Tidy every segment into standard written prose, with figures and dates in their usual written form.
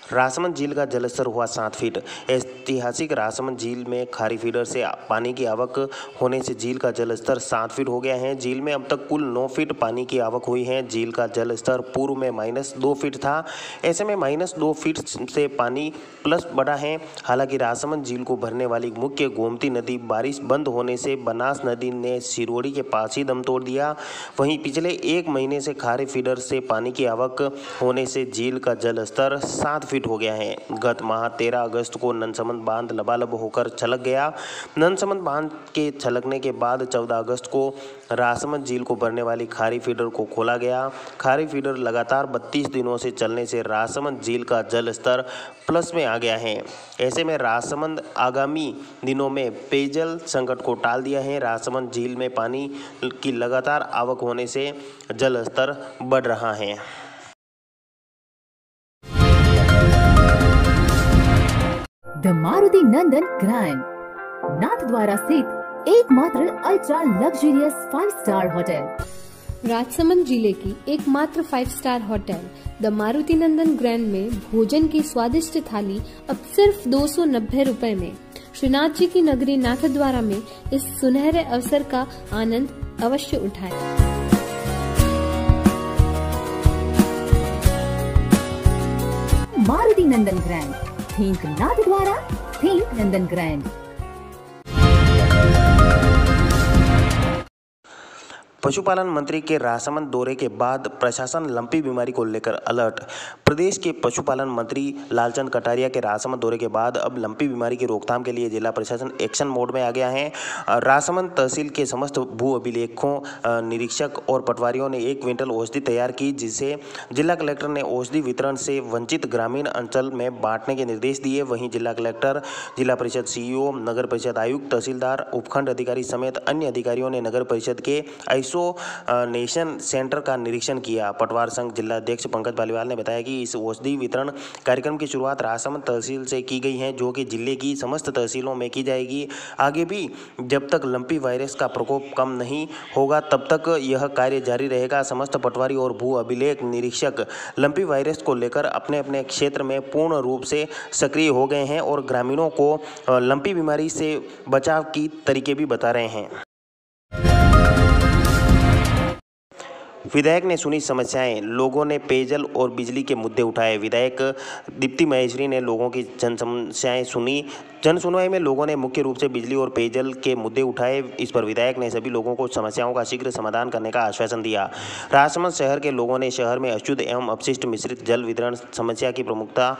राजसमंद झील का जलस्तर हुआ 7 फीट। ऐतिहासिक राजसमंद झील में खारी फीडर से पानी की आवक होने से झील का जलस्तर 7 फीट हो गया है। झील में अब तक कुल 9 फीट पानी की आवक हुई है। झील का जलस्तर पूर्व में -2 फीट था। ऐसे में -2 फीट से पानी प्लस बढ़ा है। हालांकि राजसमंद झील को भरने वाली मुख्य गोमती नदी बारिश बंद होने से बनास नदी ने सिरोड़ी के पास ही दम तोड़ दिया। वहीं पिछले 1 महीने से खारी फीडर से पानी की आवक होने से झील का जलस्तर 7 फीट हो गया है। गत माह 13 अगस्त को ननसमंद बांध लबालब होकर छलक गया। ननसमंद बांध के छलकने के बाद 14 अगस्त को राजसमंद झील को भरने वाली खारी फीडर को खोला गया। खारी फीडर लगातार 32 दिनों से चलने से राजसमंद झील का जल स्तर प्लस में आ गया है। ऐसे में राजसमंद आगामी दिनों में पेयजल संकट को टाल दिया है। राजसमंद झील में पानी की लगातार आवक होने से जल स्तर बढ़ रहा है। The Maruti Nandan grand, Nathdwara स्थित एकमात्र ultra luxurious 5 star hotel. Rajsamand जिले की एकमात्र 5 star hotel the Maruti Nandan grand में भोजन की स्वादिष्ट थाली अब सिर्फ 290 रुपए में। श्रीनाथ जी की नगरी नाथद्वारा में इस सुनहरे अवसर का आनंद अवश्य उठाएं। मारुति नंदन ग्रैंड, थिंक नाथद्वारा, थिंक नंदन ग्रैंड। पशुपालन मंत्री के राजसमंद दौरे के बाद प्रशासन लंपी बीमारी को लेकर अलर्ट। प्रदेश के पशुपालन मंत्री लालचंद कटारिया के राजसमंद दौरे के बाद अब लंपी बीमारी की रोकथाम के लिए जिला प्रशासन एक्शन मोड में आ गया है। राजसमंद तहसील के समस्त भू अभिलेखों, निरीक्षक और पटवारियों ने 1 क्विंटल औषधि तैयार की, जिसे जिला कलेक्टर ने औषधि वितरण से वंचित ग्रामीण अंचल में बांटने के निर्देश दिए। वहीं जिला कलेक्टर, जिला परिषद सीईओ, नगर परिषद आयुक्त, तहसीलदार, उपखंड अधिकारी समेत अन्य अधिकारियों ने नगर परिषद के नेशन सेंटर का निरीक्षण किया। पटवार संघ जिला अध्यक्ष पंकज पालीवाल ने बताया कि इस औषधि वितरण कार्यक्रम की शुरुआत राजसमंद तहसील से की गई है, जो कि जिले की समस्त तहसीलों में की जाएगी। आगे भी जब तक लंपी वायरस का प्रकोप कम नहीं होगा तब तक यह कार्य जारी रहेगा। समस्त पटवारी और भू अभिलेख निरीक्षक लंपी वायरस को लेकर अपने अपने क्षेत्र में पूर्ण रूप से सक्रिय हो गए हैं और ग्रामीणों को लंपी बीमारी से बचाव की तरीके भी बता रहे हैं। विधायक ने सुनी समस्याएं, लोगों ने पेयजल और बिजली के मुद्दे उठाए। विधायक दीप्ति महेश्वरी ने लोगों की जन समस्याएं सुनी। जन सुनवाई में लोगों ने मुख्य रूप से बिजली और पेयजल के मुद्दे उठाए। इस पर विधायक ने सभी लोगों को समस्याओं का शीघ्र समाधान करने का आश्वासन दिया। राजसमंद शहर के लोगों ने शहर में अशुद्ध एवं अपशिष्ट मिश्रित जल वितरण समस्या की प्रमुखता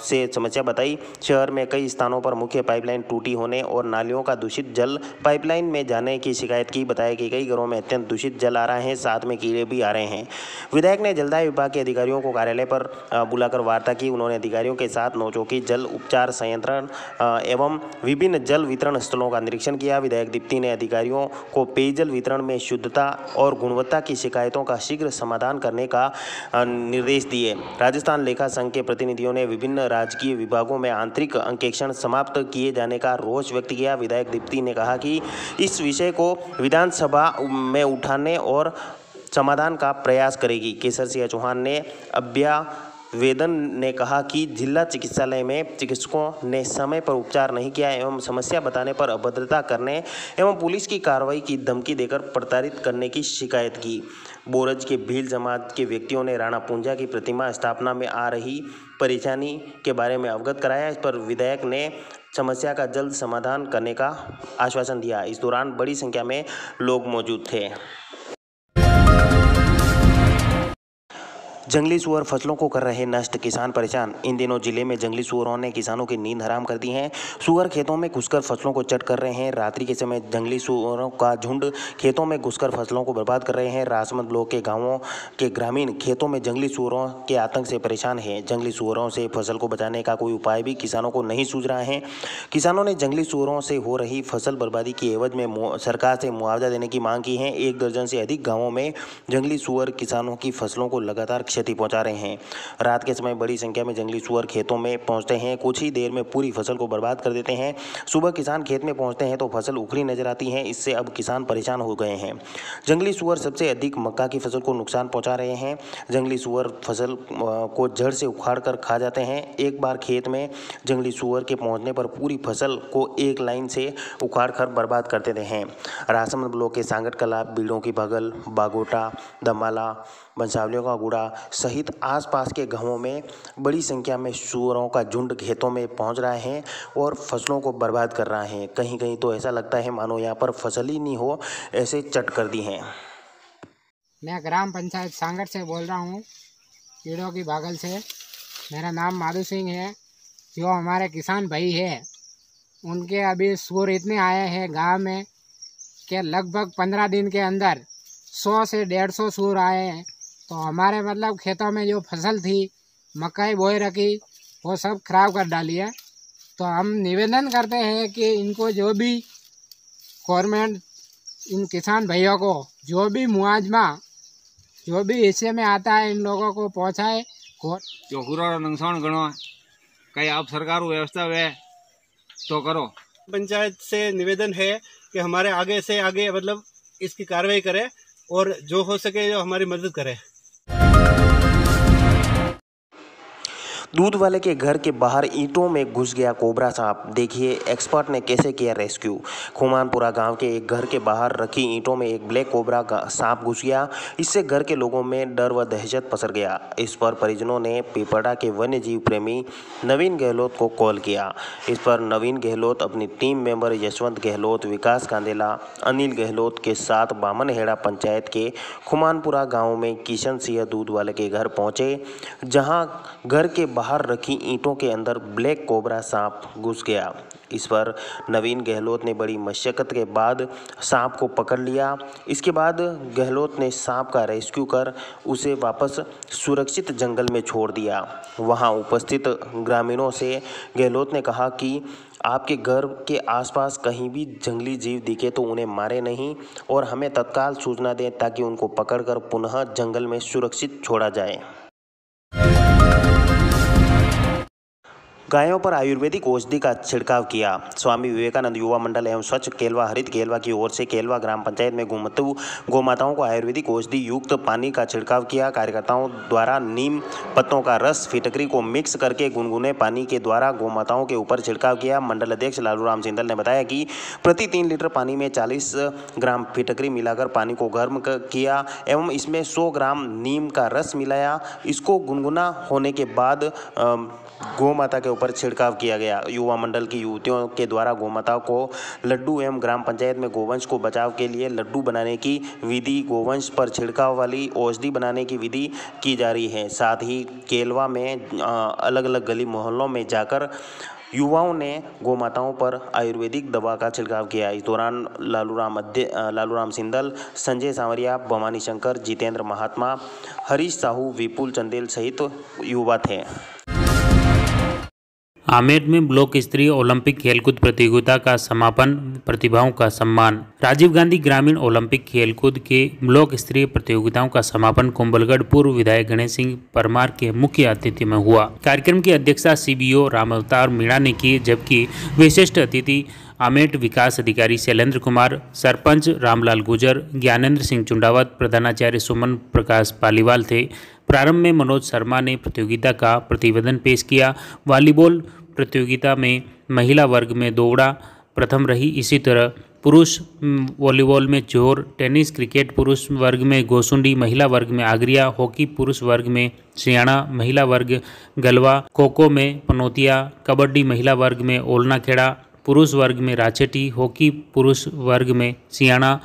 से समस्या बताई। शहर में कई स्थानों पर मुख्य पाइपलाइन टूटी होने और नालियों का दूषित जल पाइपलाइन में जाने की शिकायत की। बताया कि कई घरों में अत्यंत दूषित जल आ रहा है, साथ में कीड़े भी आ रहे हैं। विधायक ने जलदाय विभाग के अधिकारियों को कार्यालय पर बुलाकर वार्ता की। उन्होंने अधिकारियों के साथ नौचौकी जल उपचार संयंत्र एवं विभिन्न जल वितरण स्थलों का निरीक्षण किया। विधायक दीप्ति ने अधिकारियों को पेयजल वितरण में शुद्धता और गुणवत्ता की शिकायतों का शीघ्र समाधान करने का निर्देश दिए। राजस्थान लेखा संघ के प्रतिनिधियों ने विभिन्न राजकीय विभागों में आंतरिक अंकेक्षण समाप्त किए जाने का रोष व्यक्त किया। विधायक दीप्ति ने कहा कि इस विषय को विधानसभा में उठाने और समाधान का प्रयास करेगी। केसर सिंह चौहान ने वेदन ने कहा कि जिला चिकित्सालय में चिकित्सकों ने समय पर उपचार नहीं किया एवं समस्या बताने पर अभद्रता करने एवं पुलिस की कार्रवाई की धमकी देकर प्रताड़ित करने की शिकायत की। बोरज के भील समाज के व्यक्तियों ने राणा पूंजा की प्रतिमा स्थापना में आ रही परेशानी के बारे में अवगत कराया। इस पर विधायक ने समस्या का जल्द समाधान करने का आश्वासन दिया। इस दौरान बड़ी संख्या में लोग मौजूद थे। जंगली सुअर फसलों को कर रहे नष्ट, किसान परेशान। इन दिनों जिले में जंगली सुअरों ने किसानों की नींद हराम कर दी है। सुअर खेतों में घुसकर फसलों को चट कर रहे हैं। रात्रि के समय जंगली सुअरों का झुंड खेतों में घुसकर फसलों को बर्बाद कर रहे हैं। राजसमंद ब्लॉक के गांवों के ग्रामीण खेतों में जंगली सुअरों के आतंक से परेशान हैं। जंगली सुअरों से फसल को बचाने का कोई उपाय भी किसानों को नहीं सूझ रहा है। किसानों ने जंगली सुअरों से हो रही फसल बर्बादी की एवज में सरकार से मुआवजा देने की मांग की है। 1 दर्जन से अधिक गाँवों में जंगली सुअर किसानों की फसलों को लगातार क्षति पहुंचा रहे हैं। रात के समय बड़ी संख्या में जंगली सुअर खेतों में पहुंचते हैं, कुछ ही देर में पूरी फसल को बर्बाद कर देते हैं। सुबह किसान खेत में पहुंचते हैं तो फसल उखड़ी नजर आती है। इससे अब किसान परेशान हो गए हैं। जंगली सुअर सबसे अधिक मक्का की फसल को नुकसान पहुंचा रहे हैं। जंगली सुअर फसल को जड़ से उखाड़ कर खा जाते हैं। एक बार खेत में जंगली सुअर के पहुंचने पर पूरी फसल को एक लाइन से उखाड़ कर बर्बाद कर देते हैं। राजसमंद ब्लॉक के सांगट कला, बीड़ों की बगल, बागोटा, दमाला, बंसावलियों का गुड़ा सहित आसपास के गांवों में बड़ी संख्या में सुअरों का झुंड खेतों में पहुंच रहा है और फसलों को बर्बाद कर रहा है। कहीं कहीं तो ऐसा लगता है मानो यहाँ पर फसल ही नहीं हो, ऐसे चट कर दी हैं। मैं ग्राम पंचायत सांगट से बोल रहा हूँ, कीड़ों की बागल से। मेरा नाम माधु सिंह है। जो हमारे किसान भाई है, उनके अभी सूर इतने आए हैं गांव में कि लगभग 15 दिन के अंदर 100 से 150 सूर आए हैं। तो हमारे मतलब खेतों में जो फसल थी, मकई बोए रखी, वो सब खराब कर डाली है। तो हम निवेदन करते हैं कि इनको जो भी गवर्नमेंट इन किसान भाइयों को जो भी मुआवजा जो भी हिस्से में आता है इन लोगों को पहुँचाए। चौकुरा नुकसान गणो कई आप सरकार व्यवस्था वे तो करो। पंचायत से निवेदन है कि हमारे आगे से आगे मतलब इसकी कार्रवाई करे और जो हो सके जो हमारी मदद करे। दूध वाले के घर के बाहर ईंटों में घुस गया कोबरा सांप। देखिए एक्सपर्ट ने कैसे किया रेस्क्यू। खुमानपुरा गांव के एक घर के बाहर रखी ईंटों में एक ब्लैक कोबरा सांप घुस गया। इससे घर के लोगों में डर व दहशत पसर गया। इस पर परिजनों ने पीपड़ा के वन्य जीव प्रेमी नवीन गहलोत को कॉल किया। इस पर नवीन गहलोत अपनी टीम मेंबर यशवंत गहलोत, विकास कांदेला, अनिल गहलोत के साथ बामनहेड़ा पंचायत के खुमानपुरा गाँव में किशन सिंह दूध वाले के घर पहुँचे, जहाँ घर के बाहर रखी ईंटों के अंदर ब्लैक कोबरा सांप घुस गया। इस पर नवीन गहलोत ने बड़ी मशक्कत के बाद सांप को पकड़ लिया। इसके बाद गहलोत ने सांप का रेस्क्यू कर उसे वापस सुरक्षित जंगल में छोड़ दिया। वहां उपस्थित ग्रामीणों से गहलोत ने कहा कि आपके घर के आसपास कहीं भी जंगली जीव दिखे तो उन्हें मारे नहीं और हमें तत्काल सूचना दें ताकि उनको पकड़कर पुनः जंगल में सुरक्षित छोड़ा जाए। गायों पर आयुर्वेदिक औषधि का छिड़काव किया। स्वामी विवेकानंद युवा मंडल एवं स्वच्छ केलवा हरित केलवा की ओर से केलवा ग्राम पंचायत में गौमाताओं को आयुर्वेदिक औषधि युक्त पानी का छिड़काव किया। कार्यकर्ताओं द्वारा नीम पत्तों का रस फिटकरी को मिक्स करके गुनगुने पानी के द्वारा गौमाताओं के ऊपर छिड़काव किया। मंडल अध्यक्ष लालूराम सिंदल ने बताया कि प्रति 3 लीटर पानी में 40 ग्राम फिटकरी मिलाकर पानी को गर्म किया एवं इसमें 100 ग्राम नीम का रस मिलाया। इसको गुनगुना होने के बाद गौ माता के ऊपर छिड़काव किया गया। युवा मंडल की युवतियों के द्वारा गौ माता को लड्डू एवं ग्राम पंचायत में गोवंश को बचाव के लिए लड्डू बनाने की विधि, गोवंश पर छिड़काव वाली औषधि बनाने की विधि की जा रही है। साथ ही केलवा में अलग अलग गली मोहल्लों में जाकर युवाओं ने गौ माताओं पर आयुर्वेदिक दवा का छिड़काव किया। इस दौरान लालूराम सिंदल, संजय सांवरिया, भवानी शंकर, जितेंद्र महात्मा, हरीश साहू, विपुल चंदेल सहित युवा थे। आमेर में ब्लॉक स्तरीय ओलंपिक खेलकूद प्रतियोगिता का समापन, प्रतिभाओं का सम्मान। राजीव गांधी ग्रामीण ओलंपिक खेलकूद के ब्लॉक स्तरीय प्रतियोगिताओं का समापन कुंभलगढ़ पूर्व विधायक गणेश सिंह परमार के मुख्य अतिथि में हुआ। कार्यक्रम की अध्यक्षता CBO राम अवतार मीणा ने की, जबकि विशिष्ट अतिथि आमेट विकास अधिकारी शैलेंद्र कुमार, सरपंच रामलाल गुजर, ज्ञानेंद्र सिंह चुंडावत, प्रधानाचार्य सुमन प्रकाश पालीवाल थे। प्रारंभ में मनोज शर्मा ने प्रतियोगिता का प्रतिवेदन पेश किया। वॉलीबॉल प्रतियोगिता में महिला वर्ग में दोवड़ा प्रथम रही। इसी तरह पुरुष वॉलीबॉल में जोर, टेनिस, क्रिकेट पुरुष वर्ग में गोसुंडी, महिला वर्ग में आगरिया, हॉकी पुरुष वर्ग में सियाणा, महिला वर्ग गलवा, खो-खो में पनौतिया, कबड्डी महिला वर्ग में ओलनाखेड़ा, पुरुष वर्ग में राचेटी, हॉकी पुरुष वर्ग में सियाणा,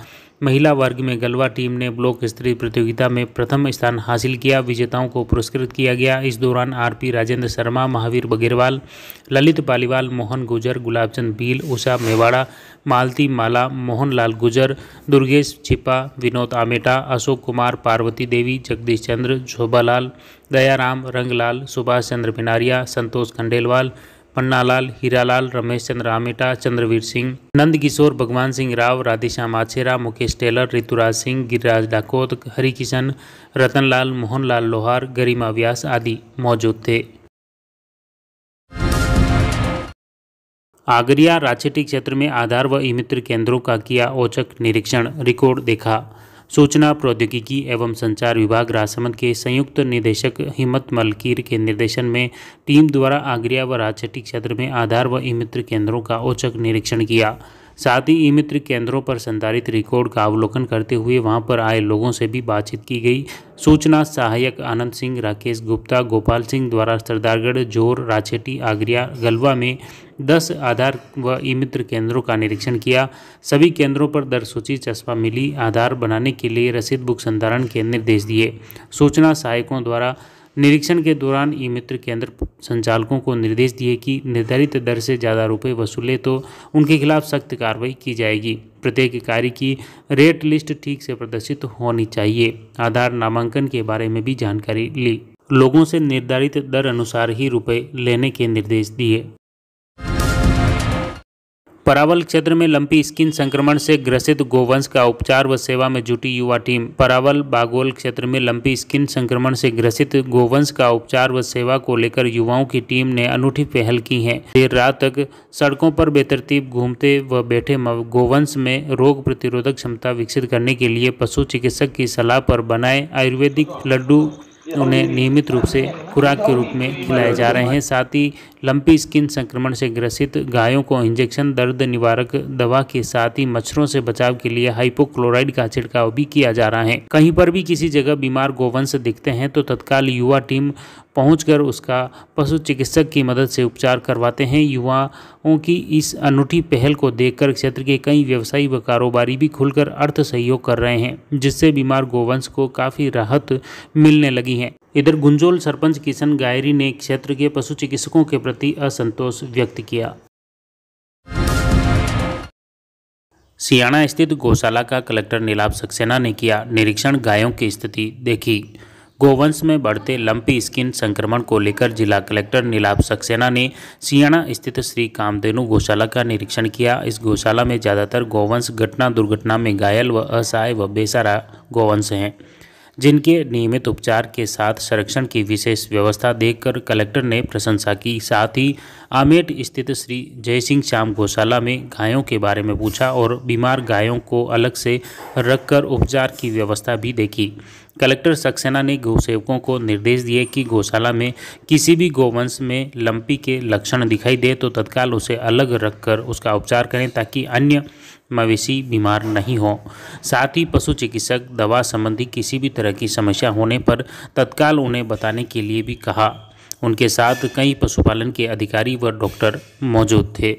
महिला वर्ग में गलवा टीम ने ब्लॉक स्तरीय प्रतियोगिता में प्रथम स्थान हासिल किया। विजेताओं को पुरस्कृत किया गया। इस दौरान RP राजेंद्र शर्मा, महावीर बगेरवाल, ललित पालीवाल, मोहन गुजर, गुलाबचंद भील, उषा मेवाड़ा, मालती माला, मोहनलाल गुजर, दुर्गेश छिपा, विनोद आमेटा, अशोक कुमार, पार्वती देवी, जगदीश चंद्र, शोभालाल, दयाराम, रंगलाल, सुभाष चंद्र पिनारिया, संतोष खंडेलवाल, पन्नालाल, हीरालाल, रमेश चंद्र आमेटा, चंद्रवीर सिंह, नंद किशोर, भगवान सिंह राव, राधेश्याम आछेरा, मुकेश टेलर, ऋतुराज सिंह, गिरिराज डाकोत, हरिकिशन, रतनलाल, मोहनलाल लोहार, गरिमा व्यास आदि मौजूद थे। आगरिया राचेटी क्षेत्र में आधार व ई-मित्र केंद्रों का किया औचक निरीक्षण, रिकॉर्ड देखा। सूचना प्रौद्योगिकी एवं संचार विभाग राजसमंद के संयुक्त निदेशक हिम्मत मलकीर के निर्देशन में टीम द्वारा आगरिया व राचेटी क्षेत्र में आधार व ई-मित्र केंद्रों का औचक निरीक्षण किया। साथ ही ई-मित्र केंद्रों पर संधारित रिकॉर्ड का अवलोकन करते हुए वहां पर आए लोगों से भी बातचीत की गई। सूचना सहायक आनंद सिंह, राकेश गुप्ता, गोपाल सिंह द्वारा सरदारगढ़, जोर, राचेटी, आगरिया, गलवा में 10 आधार व ई-मित्र केंद्रों का निरीक्षण किया। सभी केंद्रों पर दर सूची चस्पा मिली आधार बनाने के लिए रसीद बुक संधारण के निर्देश दिए। सूचना सहायकों द्वारा निरीक्षण के दौरान ई-मित्र केंद्र संचालकों को निर्देश दिए कि निर्धारित दर से ज़्यादा रुपये वसूले तो उनके खिलाफ सख्त कार्रवाई की जाएगी। प्रत्येक कार्य की रेट लिस्ट ठीक से प्रदर्शित होनी चाहिए। आधार नामांकन के बारे में भी जानकारी ली। लोगों से निर्धारित दर अनुसार ही रुपये लेने के निर्देश दिए। परावल क्षेत्र में लंपी स्किन संक्रमण से ग्रसित गोवंश का उपचार व सेवा में जुटी युवा टीम। परावल बागोल क्षेत्र में लंपी स्किन संक्रमण से ग्रसित गोवंश का उपचार व सेवा को लेकर युवाओं की टीम ने अनूठी पहल की है। देर रात तक सड़कों पर बेतरतीब घूमते व बैठे गोवंश में रोग प्रतिरोधक क्षमता विकसित करने के लिए पशु चिकित्सक की सलाह पर बनाए आयुर्वेदिक लड्डू उन्हें नियमित रूप से खुराक के रूप में खिलाए जा रहे हैं। साथ ही लंपी स्किन संक्रमण से ग्रसित गायों को इंजेक्शन, दर्द निवारक दवा के साथ ही मच्छरों से बचाव के लिए हाइपोक्लोराइड का छिड़काव भी किया जा रहा है। कहीं पर भी किसी जगह बीमार गोवंश दिखते हैं तो तत्काल युवा टीम पहुंचकर उसका पशु चिकित्सक की मदद से उपचार करवाते हैं। युवाओं की इस अनूठी पहल को देखकर क्षेत्र के कई व्यवसायी व कारोबारी भी खुलकर अर्थ सहयोग कर रहे हैं, जिससे बीमार गोवंश को काफ़ी राहत मिलने लगी है। इधर गुंजोल सरपंच किशन गायरी ने क्षेत्र के पशु चिकित्सकों के प्रति असंतोष व्यक्त किया। सियाना स्थित गौशाला का कलेक्टर नीलाभ सक्सेना ने किया निरीक्षण, गायों की स्थिति देखी। गोवंश में बढ़ते लंपी स्किन संक्रमण को लेकर जिला कलेक्टर नीलाभ सक्सेना ने सियाना स्थित श्री कामधेनु गौशाला का निरीक्षण किया। इस गौशाला में ज़्यादातर गोवंश घटना दुर्घटना में घायल व असहाय व बेसहारा गोवंश हैं, जिनके नियमित उपचार के साथ संरक्षण की विशेष व्यवस्था देखकर कलेक्टर ने प्रशंसा की। साथ ही आमेट स्थित श्री जयसिंह श्याम गौशाला में गायों के बारे में पूछा और बीमार गायों को अलग से रखकर उपचार की व्यवस्था भी देखी। कलेक्टर सक्सेना ने गौसेवकों को निर्देश दिए कि गौशाला में किसी भी गोवंश में लंपी के लक्षण दिखाई दे तो तत्काल उसे अलग रखकर उसका उपचार करें ताकि अन्य मवेशी बीमार नहीं हो। साथ ही पशु चिकित्सक दवा संबंधी किसी भी तरह की समस्या होने पर तत्काल उन्हें बताने के लिए भी कहा। उनके साथ कई पशुपालन के अधिकारी व डॉक्टर मौजूद थे।